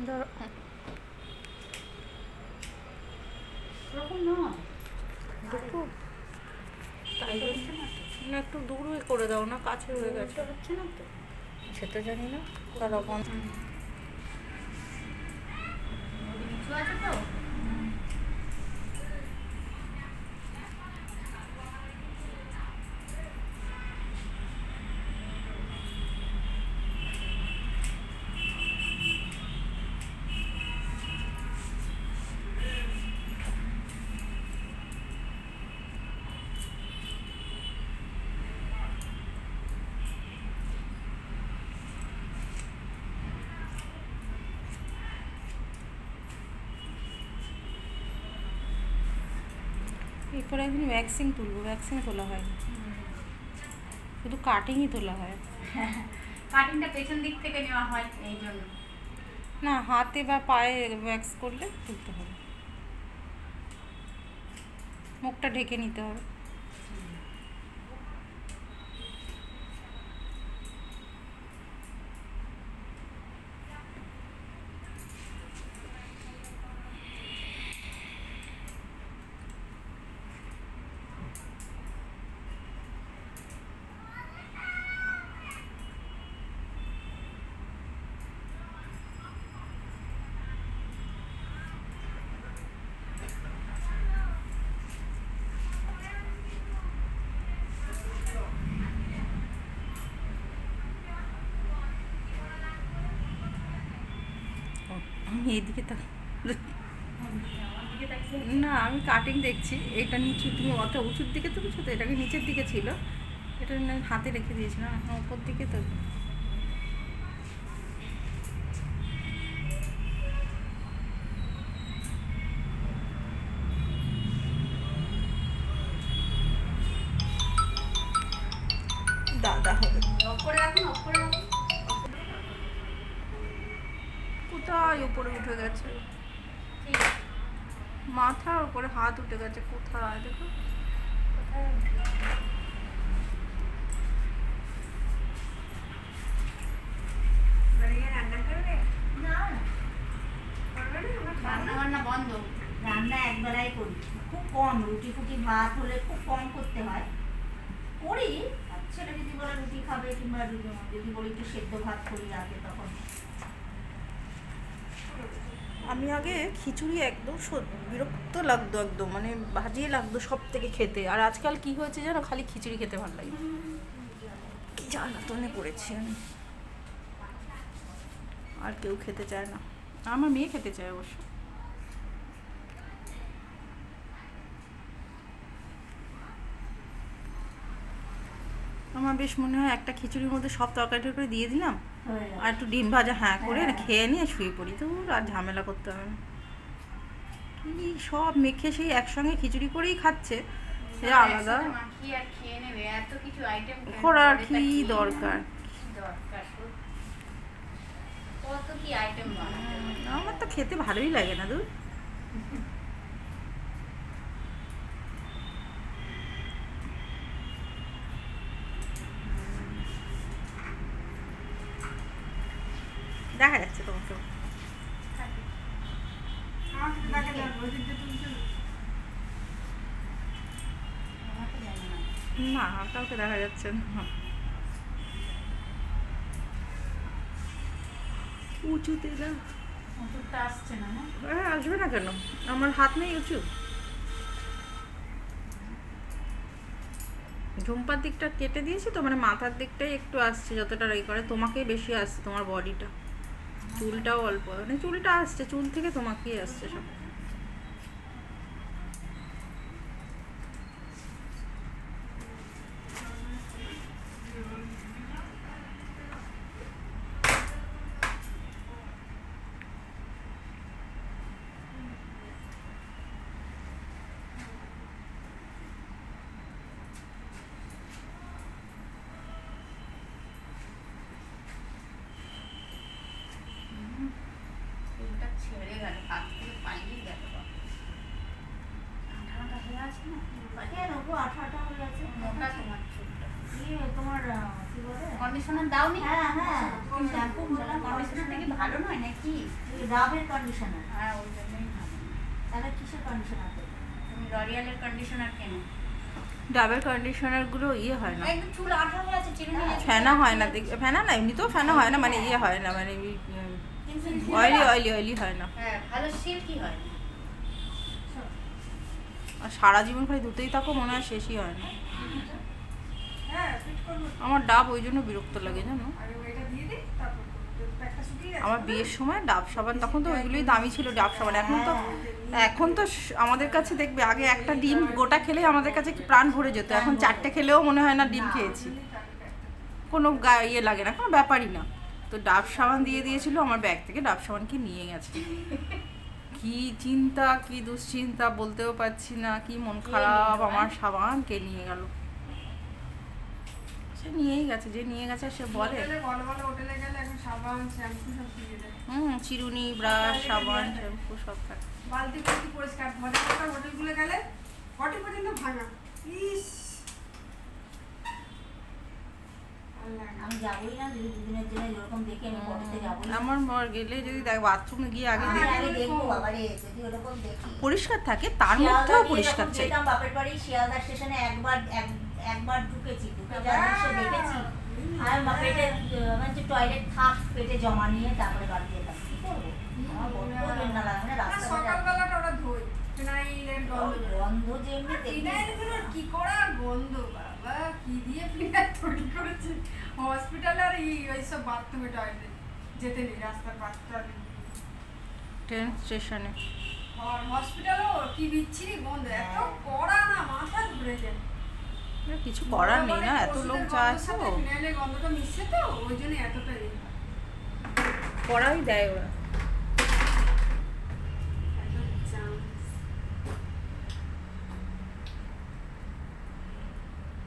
ধরো ওরকম নয়, দুটো তাই এটা জন্য হচ্ছে না তো, না একটু দূরে করে দাও না, কাছে হয়ে গেছে। এটা হচ্ছে না তো। সেটা জানি না তারপর ওদিকে নিচু আছে তো। এরপরে একদিন ভ্যাকসিন তুলবো, ভ্যাকসিনে তোলা হয়নি, শুধু কাটিংই তোলা হয়। কাটিংটা পেছন দিক থেকে নেওয়া হয় এই জন্য। না হাতে বা পায়ে ভ্যাক্স করলে তুলতে হবে, মুখটা ঢেকে নিতে হবে। আমি এইদিকে তা না, আমি কাটিং দেখছি, এটা নিচু, তুমি অত উঁচুর দিকে তুলছো তো, এটাকে নিচের দিকে ছিল, এটা না হাতে রেখে দিয়েছিলাম, এখন ওপর দিকে তো। দাদা হবে ওপরে রাখুন, ওপরে রাখুন। কোথায় উপরে উঠে গেছে, ঠিক আছে। মাথার উপরে হাত উঠে গেছে কোথায় দেখো। কোথায় উঠে? রান্না করবে? না রান্না বান্না বন্ধ। রান্না একবেলাই করি, খুব কম, রুটি ফুটি ভাত হলে খুব কম করতে হয়, করি। আর ছেলে যদি বলে রুটি খাবে কিংবা যদি বলি একটু সেদ্ধ ভাত করি রাতে, তখন আমি আগে খিচুড়ি একদম বিরক্ত লাগতো, একদম মানে ভাজিয়ে লাগতো সব থেকে খেতে, আর আজকাল কি হয়েছে জানো, খালি খিচুড়ি খেতে ভালো লাগে, কি জ্বালাতনে পড়েছি আমি, আর কেউ খেতে চায় না, আমার মেয়ে খেতে চায় অবশ্য। আমার বেশ মনে হয় একটা খিচুড়ির মধ্যে সব তরকারি টরকারি দিয়ে দিলাম, আর একটু ডিম ভাজা হ্যাঁ করে খেয়ে নিয়ে শুয়ে পড়ি, তো আর ঝামেলা করতে হবে না। কি সব মেখে সেই একসঙ্গে খিচুড়ি করেই খাচ্ছে, সে আলাদা একসাথে মাখিয়ে আর খেয়ে নেবে, এত কিছু আইটেম করার কি দরকার। দরকার কত কি আইটেম বানাতে হয়। আমার তো খেতে ভালোই লাগে না দূর। দেখা যাচ্ছে তোমাকে, আমাকে দেখা যাবে, ওই দিকটা তুলছে না। আমাকে জানে না। না কাউকে দেখা যাচ্ছে না, উঁচুতে না। ওষুধটা আসছে না না। হ্যাঁ আসবে না কেন, আমার হাত নেই উঁচু, ঝুমপার দিকটা কেটে দিয়েছি তো, মানে মাথার দিকটাই একটু আসছে, যতটা এই করে তোমাকেই বেশি আসছে, তোমার বডিটা, চুলটাও অল্প, মানে চুলটা আসছে, চুল থেকে তোমাকেই আসছে সব। চুলটা ছেড়ে গেল, হাত থেকে পালিয়ে গেল। ঠান্ডা ঠান্ডা হয়ে আছে না। কেন গো আঠা আঠা হয়ে আছে? মোটা তোমার চুলটা। তোমার কি বলে কন্ডিশনার দাওনি? হ্যাঁ হ্যাঁ শ্যাম্পু কন্ডিশনারটা কি ভালো নয় নাকি? ডাবের কন্ডিশনার। হ্যাঁ ওই জন্যই ভালো। তাহলে কিসের কন্ডিশনার দেবে? তুমি লরিয়ালের কন্ডিশনার কেন? ডাবের কন্ডিশনারগুলো ইয়ে হয় না, একদম চুল আঠা হয়ে আছে, চিরুনি আছে। ফেনা হয় না, ফেনা না এমনিতেও ফেনা হয় না, মানে ইয়ে হয় না, মানে কিন্তু অয়েলি হয় না। হ্যাঁ ভালো সিল্কি হয়। আর সারা জীবন খালি ধুতেই থাকো, মনে হয় শেষই হয় না। হ্যাঁ ফিট করবো। আমার ডাব ওই জন্য বিরক্ত লাগে জানো। আগে ওইটা দিয়ে দিই, তারপর করবো। প্যাকটা শুকিয়ে গেছে। আমার বিয়ের সময় ডাব সাবান, তখন তো ওইগুলোই দামি ছিল ডাব সাবান। এখন তো আমাদের কাছে দেখবে, আগে একটা ডিম গোটা খেলেই আমাদের কাছে কি প্রাণ ভরে যেত, এখন 4টে খেলেও মনে হয় না ডিম খেয়েছি, কোনো ইয়ে লাগে না, কোনো ব্যাপারই না। তো ডাব সাবান দিয়ে দিয়েছিল, আমার ব্যাগ থেকে ডাব সাবানকে নিয়ে গেছে। কি চিন্তা, কি দুশ্চিন্তা বলতেও পারছি না, কি মন খারাপ, আমার সাবান কে নিয়ে গেল। সে নিয়েই গেছে, যে নিয়ে গেছে সে বলে। হোটেলে বড় বড় হোটেলে গেলে এখন সাবান শ্যাম্পু সব দিয়ে দেয়। চিরুনি, ব্রাশ, সাবান, শ্যাম্পু সব থাকে। বালতি বালতি পরিষ্কার। ভদ্রলোকের হোটেলগুলো গেলে 40 পর্যন্ত ভাঙা। ইস আল্লাহ। আমি যাবোই না, যদি দুদিনের জন্য যেরকম দেখি আমি পটিতে যাবোই না। আমার মর গেলে যদি দেখ বাথরুমে গিয়ে আগে আমি দেখি আগে দেখবো বাবারে, যদি ওরকম দেখি। পরিষ্কার থাকে, তার শিয়ালদা মধ্যেও দিয়ে পরিষ্কার যখন চাই। যেতাম বাপের বাড়ি, শিয়ালদা স্টেশনে একবার ঢুকে যা দৃশ্য দেখেছি। আমি পেটে মানে টয়লেট থাক পেটে জমা নিয়ে তারপরে বাড়ি যেতাম। কি করবো, আমার বড্ড ঘেন্না লাগে, মানে আর রাস্তায় সকালবেলাটা ওরা ধোয়। ফিনাইলের গন্ধ বেরোয়। গন্ধ যে এমনি দেখি। ফিনাইলগুলোর কি করা গন্ধ বাবা, কি দিয়ে ফিনাইল তৈরি করেছে। হসপিটালে আর ওইসব বাথরুমে টয়লেটে যেতে নেই, রাস্তার পাশটা। ট্রেন স্টেশনে আর হসপিটালও কি বিচ্ছিরি গন্ধ, এত কড়া না, মাথা ঘুরে যায়। কিছু করার নেই না, এত লোক যায় তো ফিনাইলের গন্ধটা মিশছে তো, ওই জন্য এতটা ইয়ে। করাই দেয় ওরা। এত chance।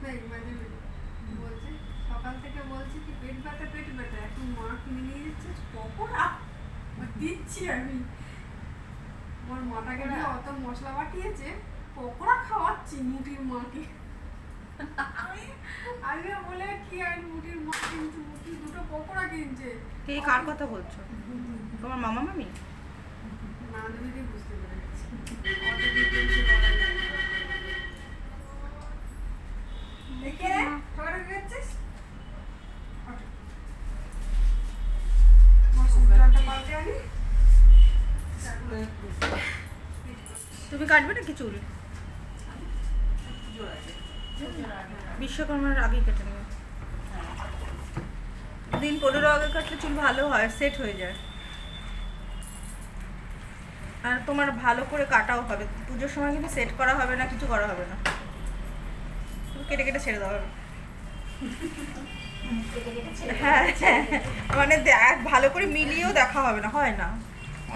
দেখ, মাঝে মাঝে বলছে, সকাল থেকে বলছি কি পেট ব্যথা, এখন মা কিনে নিয়ে যাচ্ছে পকোড়া, আর দিচ্ছি আমি। আমার মাটাকে দিয়ে অত মশলা বাটিয়েছে, পকোড়া খাওয়াচ্ছি মুটির মাকে। আগে বলে কি আর মুটির মা কিনছে, মুটি 2টো পকোড়া কিনছে। কে কার কথা বলছো? তোমার মামা মামি? না দেবে বুঝতে পেরে গেছি। অত ডিটেইলসে বলা যায় না। দেখে ঠকাটা গেছিস? মশলাটা পাল্টে আনি। তুমি কাটবে নাকি চুল? বিশ্বকর্মার আগেই কেটে নেবে। দিন 15 আগে কাটলে চুল ভালো হয়, সেট হয়ে যায়। আর তোমার ভালো করে কাটাও হবে, পুজোর সময় কিন্তু সেট করা হবে না, কিছু করা হবে না, শুধু কেটে কেটে ছেড়ে দেওয়া হবে। হ্যাঁ মানে ভালো করে মিলিয়েও দেখা হবে না, হয় না,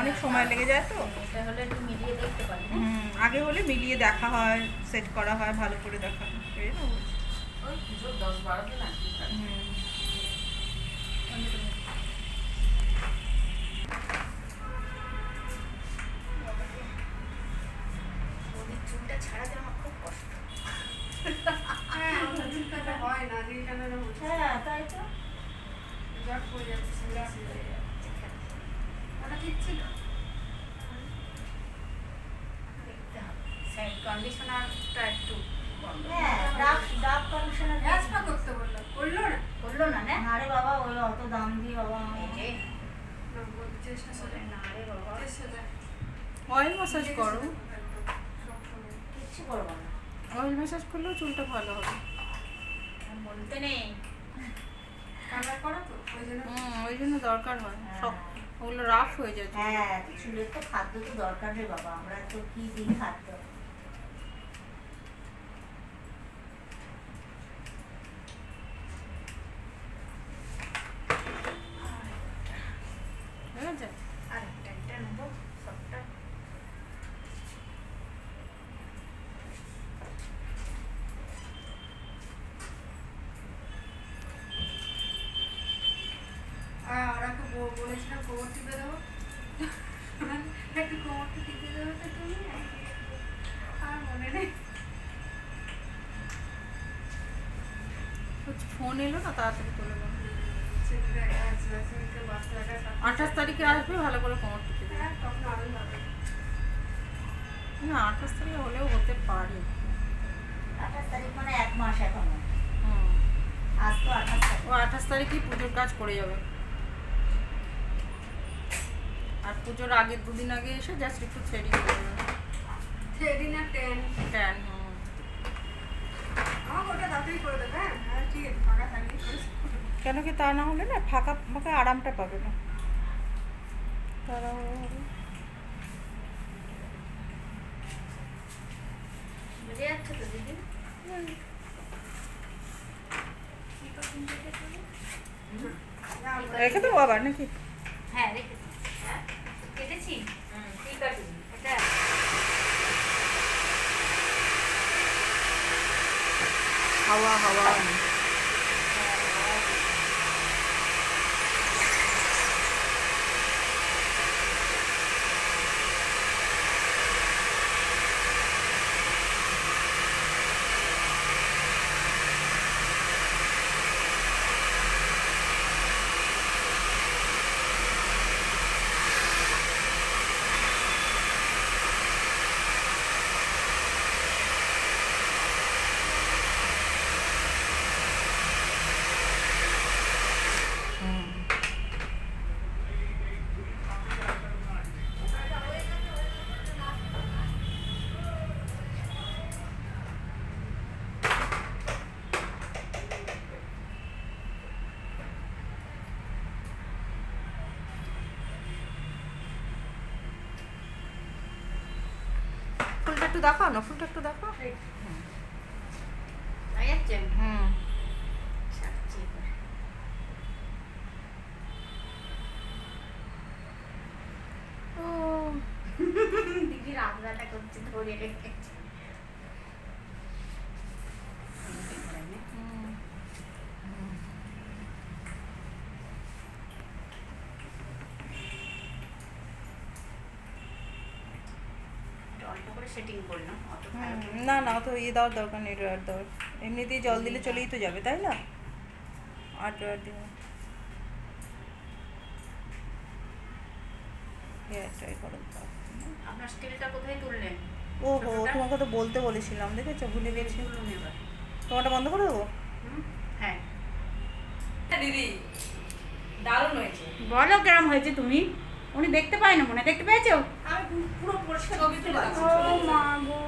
অনেক সময় লেগে যায় তো। এটা হলে একটু মিলিয়ে দেখতে পারি। আগে হলে মিলিয়ে দেখা হয়, সেট করা হয়, ভালো করে দেখা হয়। এই না বলছি। ওই পুজোর 10-12 দিন আগে চুলটা ছাড়াতে আমার খুব কষ্ট। হ্যাঁ, ওটা চুলকাটা হয় না, নীল কালারে হচ্ছে। হ্যাঁ তাই তো। জট পড়ে যাচ্ছে, ওটা ঠিক ছিল। কন্ডিশনারটা একটু বন্ধ। হ্যাঁ ডাব কন্ডিশনার গ্যাস পা করতে বললাম, করলো না। করলো না না? আরে বাবা ওই অত দাম দিয়ে বাবা এই যে না, বলতে চেষ্টা করে। না রে বাবা। চেষ্টা করে। অয়েল ম্যাসাজ করো, সবসময়। কিচ্ছু করবো না। অয়েল ম্যাসাজ করলেও চুলটা ভালো হবে। বলতে নেই। কালার করো তো, ওই জন্য। ওই জন্য দরকার হয়, সব ওগুলো রাফ হয়ে যায় চুল। হ্যাঁ চুলের তো খাদ্য তো দরকার রে বাবা, আমরা তো কি দিই খাদ্য। ঠিক আছে? আর একটা নেবো সবটা। ওরাকে বলেছিলাম কোমর টিপে দেবো, একটু কোমরটা টিপে দেবো তো তুমি, আর মনে নেই। ফোন এলো না, তাড়াতাড়ি তুলে নেবো। ছেলেটা একা আছে, ছেলেকে বাচ্চা একা থাকতে 28 তারিখে আসবে, ভালো করে কোমর টিপে দেবে। হ্যাঁ, তখন আরো যাবে। না 28 তারিখে হলেও হতে পারে। 28 তারিখ মানে 1 মাস এখনো। হুম। আজ তো 28 তারিখ। ও 28 তারিখেই পুজোর কাজ করে যাবে। আর পুজোর আগের 2 দিন আগে এসে জাস্ট একটু থ্রেডিং করে নেবে। থ্রেডিং আর টেন। ট্যান। আমাকে ওটা তাড়াতাড়ি করে দেবে। হ্যাঁ হ্যাঁ, ঠিক আছে, ফাঁকা থাকলে করে দেবে। কেন কি তা না হলে না ফাঁকা ফাঁকা আরামটা পাবে না। তাড়াহুড়ো হবে। বুঝে যাচ্ছে তো দিদি? রেখে দেবো আবার নাকি? হ্যাঁ রেখেছি। হ্যাঁ কেটেছি। ঠিক আছে এটা হাওয়া হাওয়া। ফুলটা একটু দেখাও না, ফুলটা একটু দেখাও। যাচ্ছে হুম। ছাড়ছি এবার। ও দিদির আবদাটা করছে ধরে রেখেছে। হুম। অল্প করে সেটিং করলাম অত হুম, ভালো করে। না না তো ইয়ে দেওয়ার দরকার নেই, ড্রয়ার দেওয়ার। এমনিতেই জল দিলে চলেই তো যাবে, তাই না? আর ড্রয়ার দিও না। হেয়ার ট্রাই করো। আপনার স্টিলটা কোথায় তুললেন? ওহো, তোমাকে তো বলতে বলেছিলাম, দেখেছো ভুলে গেছি। তুলুন এবার। তোমারটা বন্ধ করে দেবো? হ্যাঁ দিদি দারুণ হয়েছে। বলো কেরম হয়েছে তুমি? উনি দেখতে পায় না মনে হয়। দেখতে পেয়েছো? আমি পুরো পরিষ্কার ছবি তুলে ও মা গো।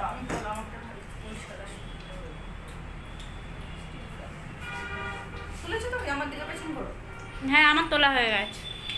আমি বললাম আমারটা পরিষ্কার আসবে। তুলেছো তুমি আমার দিকে পেছন করো। হ্যাঁ আমার তোলা হয়ে গেছে।